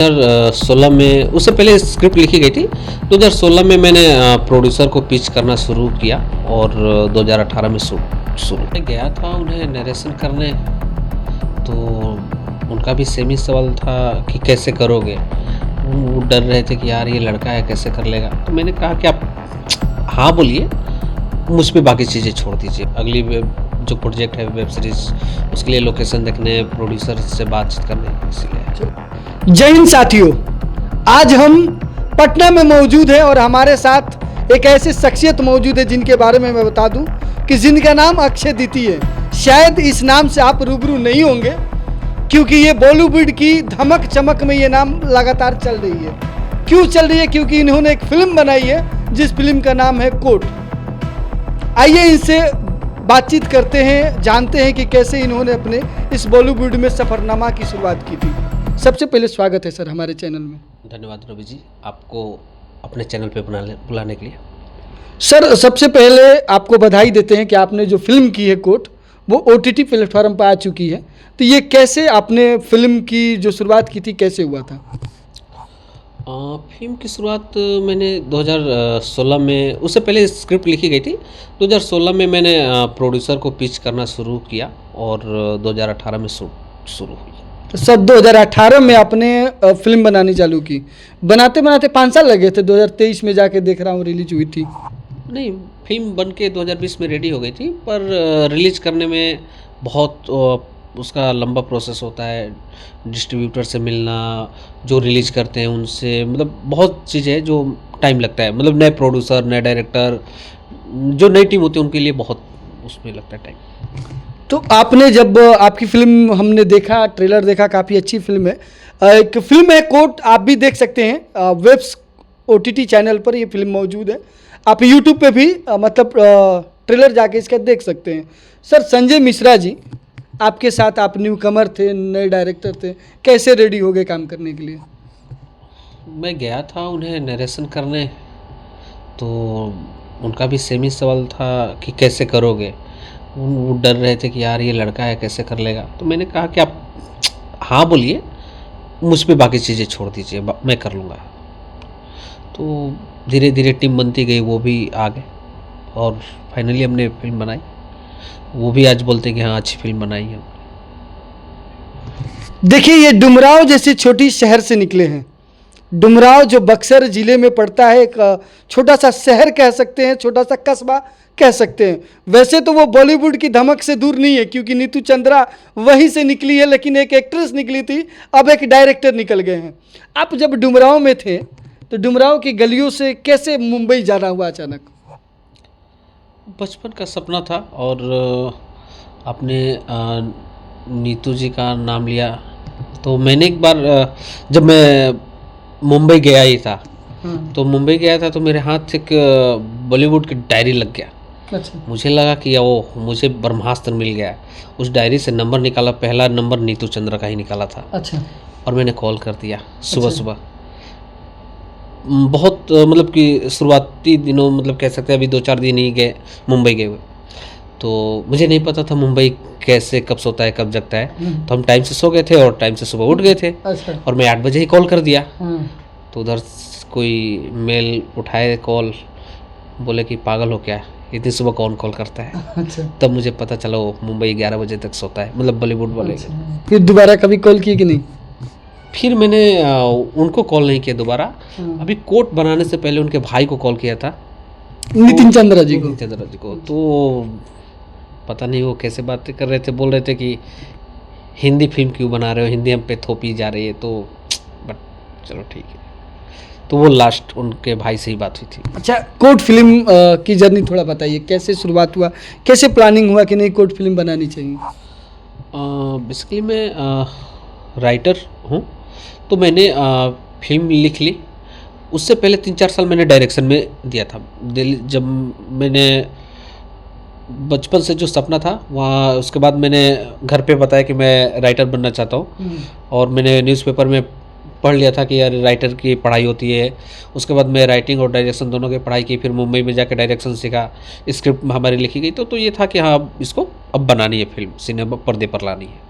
2016 में, उससे पहले स्क्रिप्ट लिखी गई थी। 2016 में मैंने प्रोड्यूसर को पिच करना शुरू किया और 2018 में शूट शुरू मैं गया था उन्हें नरेशन करने। तो उनका भी सेम ही सवाल था कि कैसे करोगे। वो डर रहे थे कि यार ये लड़का है कैसे कर लेगा। तो मैंने कहा कि आप हाँ बोलिए, मुझ पे बाकी चीज़ें छोड़ दीजिए। अगली जो प्रोजेक्ट है वेब सीरीज़, उसके लिए लोकेशन देखने, प्रोड्यूसर से बातचीत करने, इसलिए। जय हिंद साथियों, आज हम पटना में मौजूद हैं और हमारे साथ एक ऐसी शख्सियत मौजूद है जिनके बारे में मैं बता दूं कि जिनका नाम अक्षय द्वितीय है। शायद इस नाम से आप रूबरू नहीं होंगे क्योंकि ये बॉलीवुड की धमक चमक में ये नाम लगातार चल रही है। क्यों चल रही है? क्योंकि इन्होंने एक फिल्म बनाई है जिस फिल्म का नाम है कोर्ट। आइए इनसे बातचीत करते हैं, जानते हैं कि कैसे इन्होंने अपने इस बॉलीवुड में सफ़रनामा की शुरुआत की थी। सबसे पहले स्वागत है सर हमारे चैनल में। धन्यवाद रवि जी, आपको अपने चैनल पे बुलाने के लिए। सर सबसे पहले आपको बधाई देते हैं कि आपने जो फिल्म की है कोर्ट, वो OTT प्लेटफॉर्म पर आ चुकी है। तो ये कैसे आपने फिल्म की जो शुरुआत की थी, कैसे हुआ था? फिल्म की शुरुआत मैंने 2016 में, उससे पहले स्क्रिप्ट लिखी गई थी। 2016 में मैंने प्रोड्यूसर को पिच करना शुरू किया और 2018 में शूट शुरू हुई। तो सर 2018 में आपने फिल्म बनानी चालू की। बनाते बनाते 5 साल लगे थे। 2023 में जाके देख रहा हूँ रिलीज हुई थी। नहीं, फिल्म बन के 2020 में रेडी हो गई थी, पर रिलीज करने में बहुत उसका लंबा प्रोसेस होता है। डिस्ट्रीब्यूटर से मिलना, जो रिलीज करते हैं उनसे, मतलब बहुत चीज़ें हैं जो टाइम लगता है। मतलब नए प्रोड्यूसर, नए डायरेक्टर, जो नई टीम होती है उनके लिए बहुत उसमें लगता है टाइम। तो आपने जब आपकी फिल्म हमने देखा, ट्रेलर देखा, काफ़ी अच्छी फिल्म है। एक फिल्म है कोर्ट, आप भी देख सकते हैं वेब्स OTT चैनल पर ये फिल्म मौजूद है। आप यूट्यूब पे भी मतलब ट्रेलर जाके इसका देख सकते हैं। सर संजय मिश्रा जी आपके साथ, आप न्यू कमर थे, नए डायरेक्टर थे, कैसे रेडी हो गए काम करने के लिए? मैं गया था उन्हें नरेशन करने। तो उनका भी सेम ही सवाल था कि कैसे करोगे। वो डर रहे थे कि यार ये लड़का है कैसे कर लेगा। तो मैंने कहा कि आप हाँ बोलिए, मुझ पे बाकी चीज़ें छोड़ दीजिए, मैं कर लूँगा। तो धीरे धीरे टीम बनती गई, वो भी आ गए और फाइनली हमने फिल्म बनाई। वो भी आज बोलते हैं कि हाँ अच्छी फिल्म बनाई है। देखिए, ये डुमराव जैसी छोटी शहर से निकले हैं। डुमराव जो बक्सर ज़िले में पड़ता है, एक छोटा सा शहर कह सकते हैं, छोटा सा कस्बा कह सकते हैं। वैसे तो वो बॉलीवुड की धमक से दूर नहीं है क्योंकि नीतू चंद्रा वहीं से निकली है, लेकिन एक एक्ट्रेस निकली थी, अब एक डायरेक्टर निकल गए हैं। आप जब डुमराव में थे तो डुमराव की गलियों से कैसे मुंबई जाना हुआ अचानक? बचपन का सपना था और आपने नीतू जी का नाम लिया। तो मैंने एक बार जब मैं मुंबई गया ही था, तो मुंबई गया था तो मेरे हाथ एक बॉलीवुड की डायरी लग गया। अच्छा। मुझे लगा कि मुझे ब्रह्मास्त्र मिल गया। उस डायरी से नंबर निकाला, पहला नंबर नीतू चंद्रा का ही निकाला था। अच्छा। और मैंने कॉल कर दिया सुबह अच्छा। सुबह। बहुत मतलब कि शुरुआती दिनों, मतलब कह सकते हैं अभी 2-4 दिन ही गए मुंबई गए हुए। तो मुझे नहीं पता था मुंबई कैसे, कब सोता है कब जगता है। तो हम टाइम से सो गए थे और टाइम से सुबह उठ गए थे। अच्छा। और मैं 8 बजे ही कॉल कर दिया। तो उधर कोई मेल उठाए कॉल, बोले कि पागल हो क्या, इतनी सुबह कौन कॉल करता है। अच्छा। तब मुझे पता चला वो मुंबई 11 बजे तक सोता है, मतलब बॉलीवुड वाले। फिर दोबारा कभी कॉल की कि नहीं? फिर मैंने उनको कॉल नहीं किया दोबारा। अभी कोर्ट बनाने से पहले उनके भाई को कॉल किया था, नितिन चंद्रा जी को। नितिन चंद्रा जी को। तो पता नहीं वो कैसे बातें कर रहे थे, बोल रहे थे कि हिंदी फिल्म क्यों बना रहे हो, हिंदी हम पे थोपी जा रही है। तो बट चलो ठीक है। तो वो लास्ट उनके भाई से ही बात हुई थी। अच्छा, कोर्ट फिल्म की जर्नी थोड़ा बताइए, कैसे शुरुआत हुआ, कैसे प्लानिंग हुआ कि नहीं कोर्ट फिल्म बनानी चाहिए? बेसिकली मैं राइटर हूँ, तो मैंने फिल्म लिख ली। उससे पहले 3-4 साल मैंने डायरेक्शन में दिया था। जब मैंने बचपन से जो सपना था वहाँ, उसके बाद मैंने घर पे बताया कि मैं राइटर बनना चाहता हूँ। और मैंने न्यूज़पेपर में पढ़ लिया था कि यार राइटर की पढ़ाई होती है। उसके बाद मैं राइटिंग और डायरेक्शन दोनों की पढ़ाई की। फिर मुंबई में जाकर डायरेक्शन सीखा, स्क्रिप्ट हमारी लिखी गई। तो ये था कि हाँ इसको अब बनानी है, फिल्म सिनेमा पर्दे पर लानी है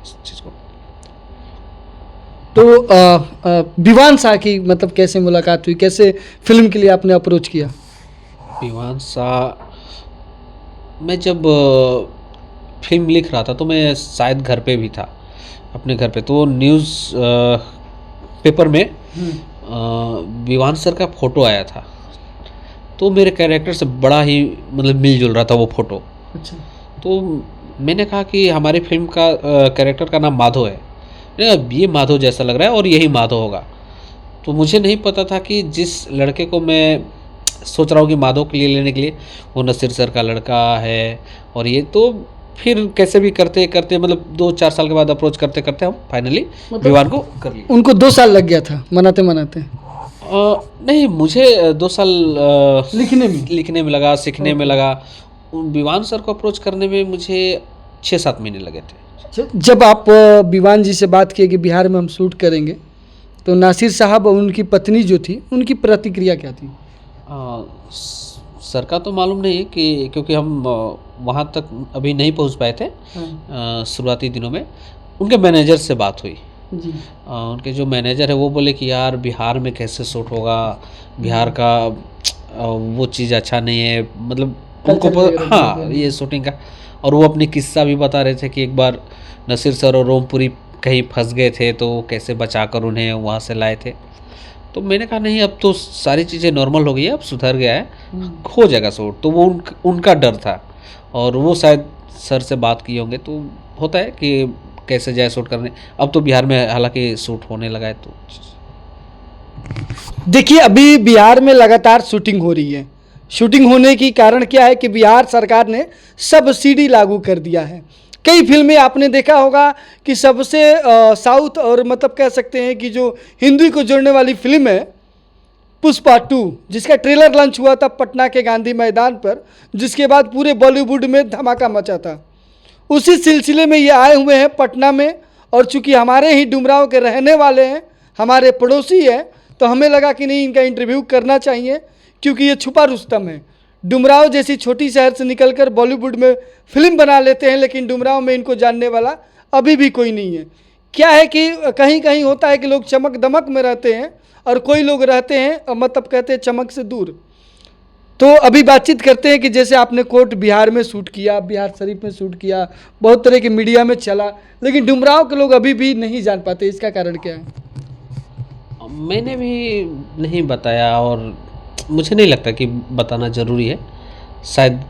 इस चीज़ को। तो विवान शाह की मतलब कैसे मुलाकात हुई, कैसे फिल्म के लिए आपने अप्रोच किया? विवान शाह, मैं जब फिल्म लिख रहा था तो मैं शायद घर पे भी था, अपने घर पे, तो न्यूज़ पेपर में विवान सर का फ़ोटो आया था, तो मेरे कैरेक्टर से बड़ा ही मतलब मिलजुल रहा था वो फ़ोटो। अच्छा। तो मैंने कहा कि हमारी फिल्म का कैरेक्टर का नाम माधव है, ये माधव जैसा लग रहा है और यही माधव होगा। तो मुझे नहीं पता था कि जिस लड़के को मैं सोच रहा हूँ कि माधव के लिए लेने के लिए, वो नसीर सर का लड़का है। और ये तो फिर कैसे भी करते करते मतलब 2-4 साल के बाद अप्रोच करते करते हम फाइनली विवान को कर लिए। उनको 2 साल लग गया था मनाते मनाते? नहीं, मुझे 2 साल लिखने में लगा, सीखने में लगा। विवान सर को अप्रोच करने में मुझे 6-7 महीने लगे थे। जब आप विवान जी से बात किए कि बिहार में हम शूट करेंगे, तो नासिर साहब और उनकी पत्नी जो थी, उनकी प्रतिक्रिया क्या थी? सर का तो मालूम नहीं कि, क्योंकि हम वहाँ तक अभी नहीं पहुँच पाए थे शुरुआती दिनों में। उनके मैनेजर से बात हुई जी। उनके जो मैनेजर है वो बोले कि यार बिहार में कैसे शूट होगा, बिहार का वो चीज़ अच्छा नहीं है, मतलब उनको हाँ ये शूटिंग का। और वो अपनी किस्सा भी बता रहे थे कि एक बार नसीर सर और रोमपुरी कहीं फंस गए थे, तो कैसे बचाकर उन्हें वहाँ से लाए थे। तो मैंने कहा नहीं, अब तो सारी चीज़ें नॉर्मल हो गई है, अब सुधर गया है, हो जाएगा शूट। तो वो उनका डर था, और वो शायद सर से बात किए होंगे, तो होता है कि कैसे जाए शूट करने। अब तो बिहार में हालांकि शूट होने लगा है। तो देखिए, अभी बिहार में लगातार शूटिंग हो रही है। शूटिंग होने की कारण क्या है कि बिहार सरकार ने सब्सिडी लागू कर दिया है। कई फिल्में आपने देखा होगा कि सबसे साउथ और मतलब कह सकते हैं कि जो हिंदी को जोड़ने वाली फिल्म है पुष्पा 2, जिसका ट्रेलर लॉन्च हुआ था पटना के गांधी मैदान पर, जिसके बाद पूरे बॉलीवुड में धमाका मचा था। उसी सिलसिले में ये आए हुए हैं पटना में, और चूंकि हमारे ही डुमरांव के रहने वाले हैं, हमारे पड़ोसी हैं, तो हमें लगा कि नहीं, इनका इंटरव्यू करना चाहिए, क्योंकि ये छुपा रुस्तम है। डुमरांव जैसी छोटी शहर से निकलकर बॉलीवुड में फिल्म बना लेते हैं, लेकिन डुमरांव में इनको जानने वाला अभी भी कोई नहीं है। क्या है कि कहीं कहीं होता है कि लोग चमक दमक में रहते हैं, और कोई लोग रहते हैं मतलब कहते हैं चमक से दूर। तो अभी बातचीत करते हैं कि जैसे आपने कोर्ट बिहार में शूट किया, बिहार शरीफ में शूट किया, बहुत तरह के मीडिया में चला, लेकिन डुमरांव के लोग अभी भी नहीं जान पाते, इसका कारण क्या है? मैंने भी नहीं बताया, और मुझे नहीं लगता कि बताना ज़रूरी है। शायद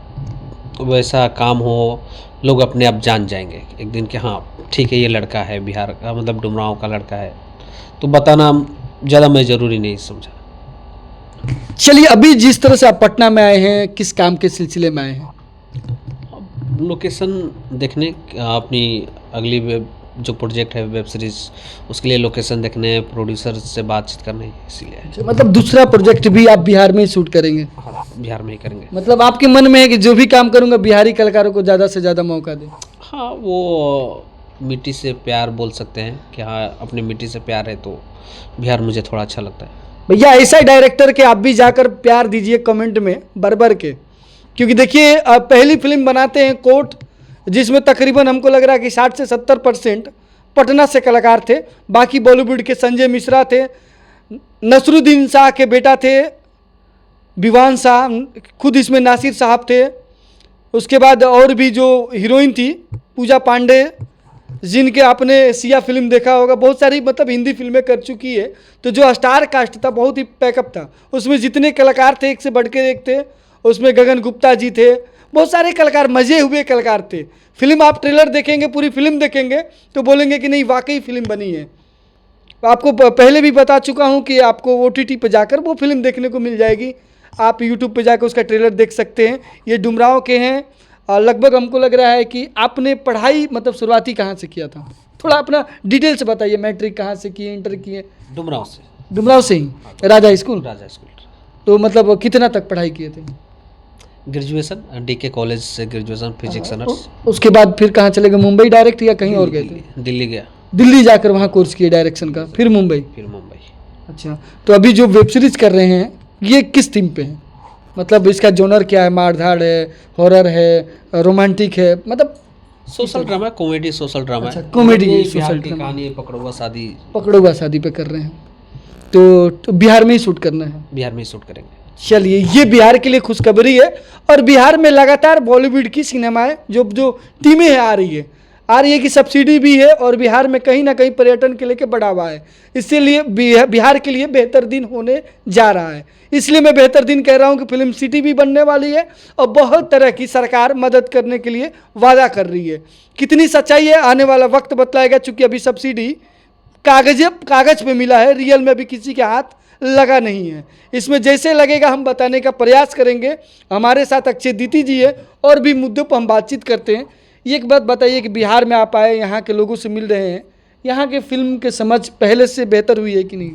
वैसा काम हो, लोग अपने आप जान जाएंगे एक दिन कि हाँ ठीक है, ये लड़का है बिहार का, मतलब डुमरांव का लड़का है। तो बताना ज़्यादा मैं ज़रूरी नहीं समझा। चलिए, अभी जिस तरह से आप पटना में आए हैं, किस काम के सिलसिले में आए हैं? लोकेशन देखने, अपनी अगली जो प्रोजेक्ट है वेब सीरीज, उसके लिए लोकेशन देखने, प्रोड्यूसर से बातचीत करने, इसीलिए। मतलब दूसरा प्रोजेक्ट भी आप बिहार में ही शूट करेंगे? हाँ, बिहार में ही करेंगे। मतलब आपके मन में है कि जो भी काम करूंगा बिहारी कलाकारों को ज़्यादा से ज़्यादा मौका दें? हाँ, वो मिट्टी से प्यार बोल सकते हैं कि हाँ अपनी मिट्टी से प्यार है, तो बिहार मुझे थोड़ा अच्छा लगता है। भैया, ऐसा डायरेक्टर के आप भी जाकर प्यार दीजिए कमेंट में भर के, क्योंकि देखिए आप पहली फिल्म बनाते हैं कोर्ट, जिसमें तकरीबन हमको लग रहा है कि 60 से 70% पटना से कलाकार थे। बाकी बॉलीवुड के संजय मिश्रा थे, नसरुद्दीन शाह के बेटा थे विवान शाह, खुद इसमें नासिर साहब थे। उसके बाद और भी जो हीरोइन थी पूजा पांडे, जिनके आपने सिया फिल्म देखा होगा, बहुत सारी मतलब हिंदी फिल्में कर चुकी है। तो जो स्टार कास्ट था बहुत ही पैकअप था, उसमें जितने कलाकार थे एक से बढ़कर एक थे। उसमें गगन गुप्ता जी थे, बहुत सारे कलाकार, मजे हुए कलाकार थे। फिल्म आप ट्रेलर देखेंगे, पूरी फिल्म देखेंगे तो बोलेंगे कि नहीं वाकई फिल्म बनी है। आपको पहले भी बता चुका हूँ कि आपको OTT पर जाकर वो फिल्म देखने को मिल जाएगी। आप YouTube पे जाकर उसका ट्रेलर देख सकते हैं। ये डुमरांव के हैं। लगभग हमको लग रहा है कि आपने पढ़ाई मतलब शुरुआती कहाँ से किया था? थोड़ा अपना डिटेल से बताइए, मैट्रिक कहाँ से किए, इंटर किए? डुमरांव से। डुमरांव से ही? राजा स्कूल? राजा स्कूल। तो मतलब कितना तक पढ़ाई किए थे? ग्रेजुएशन DK कॉलेज से ग्रेजुएशन फिजिक्स ऑनर्स। उसके बाद फिर कहाँ चले गए? मुंबई डायरेक्ट या कहीं और गए थे? दिल्ली गया। दिल्ली जाकर वहाँ कोर्स किए डायरेक्शन का, फिर मुंबई? फिर मुंबई। अच्छा, तो अभी जो वेब सीरीज कर रहे हैं ये किस थीम पे है? मतलब इसका जोनर क्या है? मारधाड़ है, हॉरर है, रोमांटिक है, मतलब social drama, comedy social drama अच्छा, है। कॉमेडी ये सोशल बिहार की ड्रामा। कहानी है, पकड़वा शादी पकड़ोगा शादी पे कर रहे हैं, तो बिहार में ही शूट करना है। बिहार में ही शूट करेंगे। चलिए, ये बिहार के लिए खुशखबरी है। और बिहार में लगातार बॉलीवुड की सिनेमाएं जो जो टीमें आ रही है कि सब्सिडी भी है, और बिहार में कहीं ना कहीं पर्यटन के लेके बढ़ावा है। इसीलिए बिहार के लिए बेहतर दिन होने जा रहा है। इसलिए मैं बेहतर दिन कह रहा हूं कि फिल्म सिटी भी बनने वाली है, और बहुत तरह की सरकार मदद करने के लिए वादा कर रही है। कितनी सच्चाई है आने वाला वक्त बतलाएगा, चूंकि अभी सब्सिडी कागज पे मिला है, रियल में भी किसी के हाथ लगा नहीं है। इसमें जैसे लगेगा हम बताने का प्रयास करेंगे। हमारे साथ अक्षय दीती जी है, और भी मुद्दों पर हम बातचीत करते हैं। ये एक बात बताइए कि बिहार में आप आए, यहाँ के लोगों से मिल रहे हैं, यहाँ के फिल्म के समझ पहले से बेहतर हुई है कि नहीं?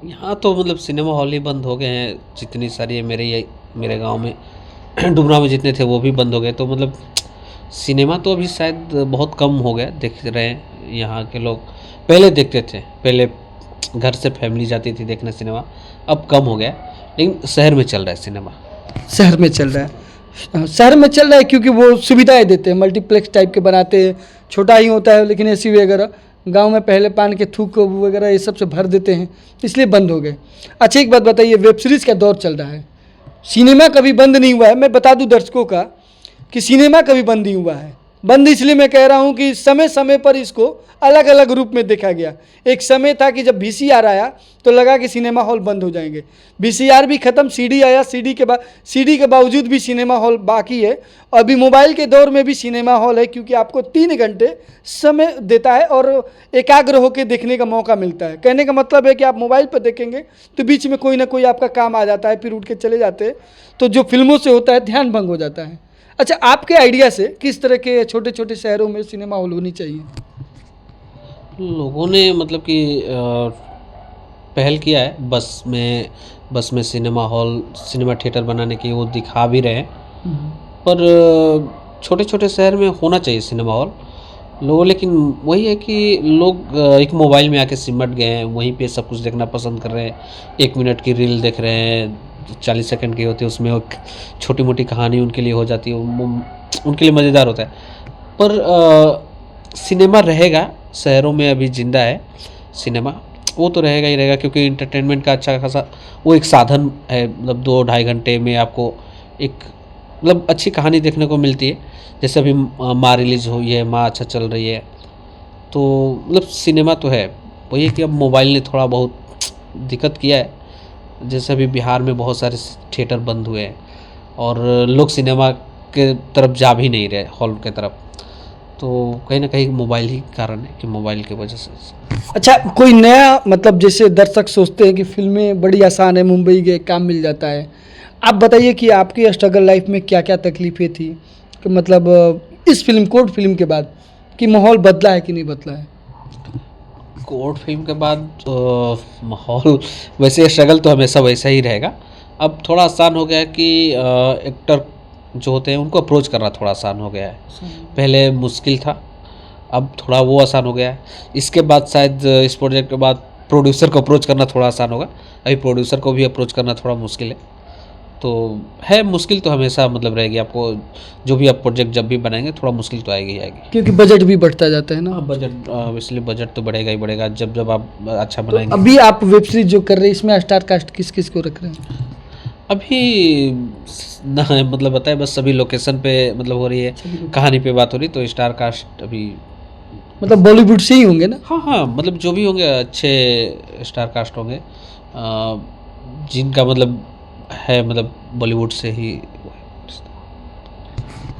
यहाँ तो मतलब सिनेमा हॉल ही बंद हो गए हैं, जितनी सारी है मेरे गांव में डुमरा में जितने थे वो भी बंद हो गए। तो मतलब सिनेमा तो अभी शायद बहुत कम हो गया, देख रहे हैं यहाँ के लोग। पहले देखते थे, पहले घर से फैमिली जाती थी देखने सिनेमा, अब कम हो गया। लेकिन शहर में चल रहा है सिनेमा। शहर में चल रहा है, शहर में चल रहा है क्योंकि वो सुविधाएं देते हैं, मल्टीप्लेक्स टाइप के बनाते हैं, छोटा ही होता है लेकिन एसी वगैरह। गांव में पहले पान के थूक वगैरह ये सब से भर देते हैं, इसलिए बंद हो गए। अच्छा, एक बात बताइए, वेब सीरीज़ का दौर चल रहा है, सिनेमा कभी बंद नहीं हुआ है। मैं बता दूं दर्शकों का कि सिनेमा कभी बंद नहीं हुआ है। बंद इसलिए मैं कह रहा हूं कि समय समय पर इसको अलग अलग रूप में देखा गया। एक समय था कि जब VCR आया तो लगा कि सिनेमा हॉल बंद हो जाएंगे, VCR भी ख़त्म, CD आया, CD के बावजूद भी सिनेमा हॉल बाकी है। अभी मोबाइल के दौर में भी सिनेमा हॉल है, क्योंकि आपको 3 घंटे समय देता है और एकाग्र होकर देखने का मौका मिलता है। कहने का मतलब है कि आप मोबाइल पर देखेंगे तो बीच में कोई ना कोई आपका काम आ जाता है, फिर उठ के चले जाते हैं, तो जो फिल्मों से होता है ध्यान भंग हो जाता है। अच्छा, आपके आइडिया से किस तरह के छोटे छोटे शहरों में सिनेमा हॉल होनी चाहिए? लोगों ने मतलब कि पहल किया है, बस में सिनेमा थिएटर बनाने की वो दिखा भी रहे हैं। पर छोटे छोटे शहर में होना चाहिए सिनेमा हॉल लोगों। लेकिन वही है कि लोग एक मोबाइल में आके सिमट गए हैं, वहीं पे सब कुछ देखना पसंद कर रहे हैं। 1 मिनट की रील देख रहे हैं, 40 सेकंड की होती है, उसमें वो छोटी मोटी कहानी उनके लिए हो जाती है, उनके लिए मज़ेदार होता है। पर सिनेमा रहेगा, शहरों में अभी जिंदा है सिनेमा, वो तो रहेगा ही रहेगा, क्योंकि इंटरटेनमेंट का अच्छा खासा वो एक साधन है। मतलब 2-2.5 घंटे में आपको एक मतलब अच्छी कहानी देखने को मिलती है। जैसे अभी माँ रिलीज़ हुई है, माँ अच्छा चल रही है, तो मतलब सिनेमा तो है। वही है कि अब मोबाइल ने थोड़ा बहुत दिक्कत किया है। जैसे अभी बिहार में बहुत सारे थिएटर बंद हुए हैं और लोग सिनेमा के तरफ जा भी नहीं रहे, हॉल के तरफ। तो कहीं ना कहीं मोबाइल ही कारण है कि मोबाइल की वजह से। अच्छा, कोई नया मतलब जैसे दर्शक सोचते हैं कि फिल्में बड़ी आसान है, मुंबई गए काम मिल जाता है। आप बताइए कि आपकी स्ट्रगल लाइफ में क्या क्या तकलीफें थी, कि मतलब इस कोर्ट फिल्म के बाद कि माहौल बदला है कि नहीं बदला है? कोर्ट फिल्म के बाद माहौल वैसे स्ट्रगल तो हमेशा वैसा ही रहेगा। अब थोड़ा आसान हो गया है कि एक्टर जो होते हैं उनको अप्रोच करना थोड़ा आसान हो गया है। पहले मुश्किल था, अब थोड़ा वो आसान हो गया है। इसके बाद शायद इस प्रोजेक्ट के बाद प्रोड्यूसर को अप्रोच करना थोड़ा आसान होगा। अभी प्रोड्यूसर को भी अप्रोच करना थोड़ा मुश्किल है। तो है मुश्किल तो हमेशा मतलब रहेगी। आपको जो भी आप प्रोजेक्ट जब भी बनाएंगे थोड़ा मुश्किल तो आएगी ही आएगी, क्योंकि बजट भी बढ़ता जाता है ना। बजट इसलिए बजट तो बढ़ेगा ही बढ़ेगा जब आप अच्छा तो बनाएंगे। अभी आप वेब सीरीज जो कर रहे हैं इसमें स्टार कास्ट किस किस को रख रहे हैं? अभी ना मतलब बताए बस सभी लोकेशन पे मतलब हो रही है, कहानी पे बात हो रही, तो स्टार कास्ट अभी मतलब बॉलीवुड से ही होंगे ना? हाँ मतलब जो भी होंगे अच्छे स्टार कास्ट होंगे, जिनका मतलब है मतलब बॉलीवुड से ही।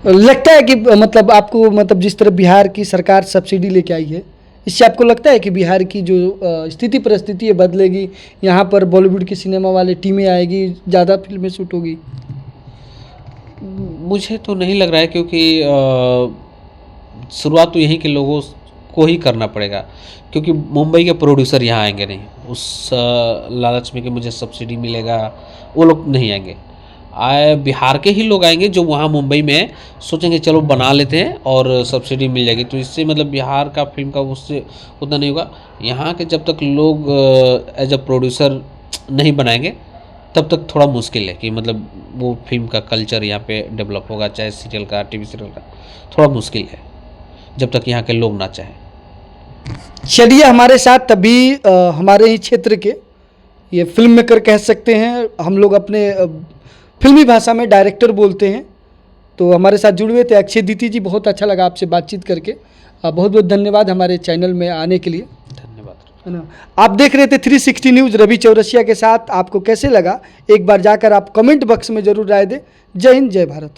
लगता है कि मतलब आपको मतलब जिस तरह बिहार की सरकार सब्सिडी लेके आई है, इससे आपको लगता है कि बिहार की जो स्थिति परिस्थिति है बदलेगी, यहाँ पर बॉलीवुड की सिनेमा वाले टीमें आएगी, ज़्यादा फिल्में शूट होगी? मुझे तो नहीं लग रहा है, क्योंकि शुरुआत तो यहीं के लोगों को ही करना पड़ेगा, क्योंकि मुंबई के प्रोड्यूसर यहाँ आएंगे नहीं उस लालच में कि मुझे सब्सिडी मिलेगा, वो लोग नहीं आएंगे। बिहार के ही लोग आएंगे जो वहाँ मुंबई में सोचेंगे चलो बना लेते हैं और सब्सिडी मिल जाएगी। तो इससे मतलब बिहार का फिल्म का उससे उतना नहीं होगा। यहाँ के जब तक लोग एज अ प्रोड्यूसर नहीं बनाएंगे तब तक थोड़ा मुश्किल है कि मतलब वो फिल्म का कल्चर यहाँ पे डेवलप होगा, चाहे सीरियल का, टीवी सीरियल का, थोड़ा मुश्किल है जब तक यहाँ के लोग ना चाहें। चलिए हमारे साथ तभी हमारे ही क्षेत्र के ये फिल्म मेकर कह सकते हैं, हम लोग अपने फिल्मी भाषा में डायरेक्टर बोलते हैं, तो हमारे साथ जुड़े हुए थे अक्षय दीती जी। बहुत अच्छा लगा आपसे बातचीत करके, बहुत बहुत धन्यवाद हमारे चैनल में आने के लिए। धन्यवाद। है ना। आप देख रहे थे 360 न्यूज़ रवि चौरसिया के साथ। आपको कैसे लगा एक बार जाकर आप कमेंट बॉक्स में ज़रूर राय दें। जय हिंद, जय भारत।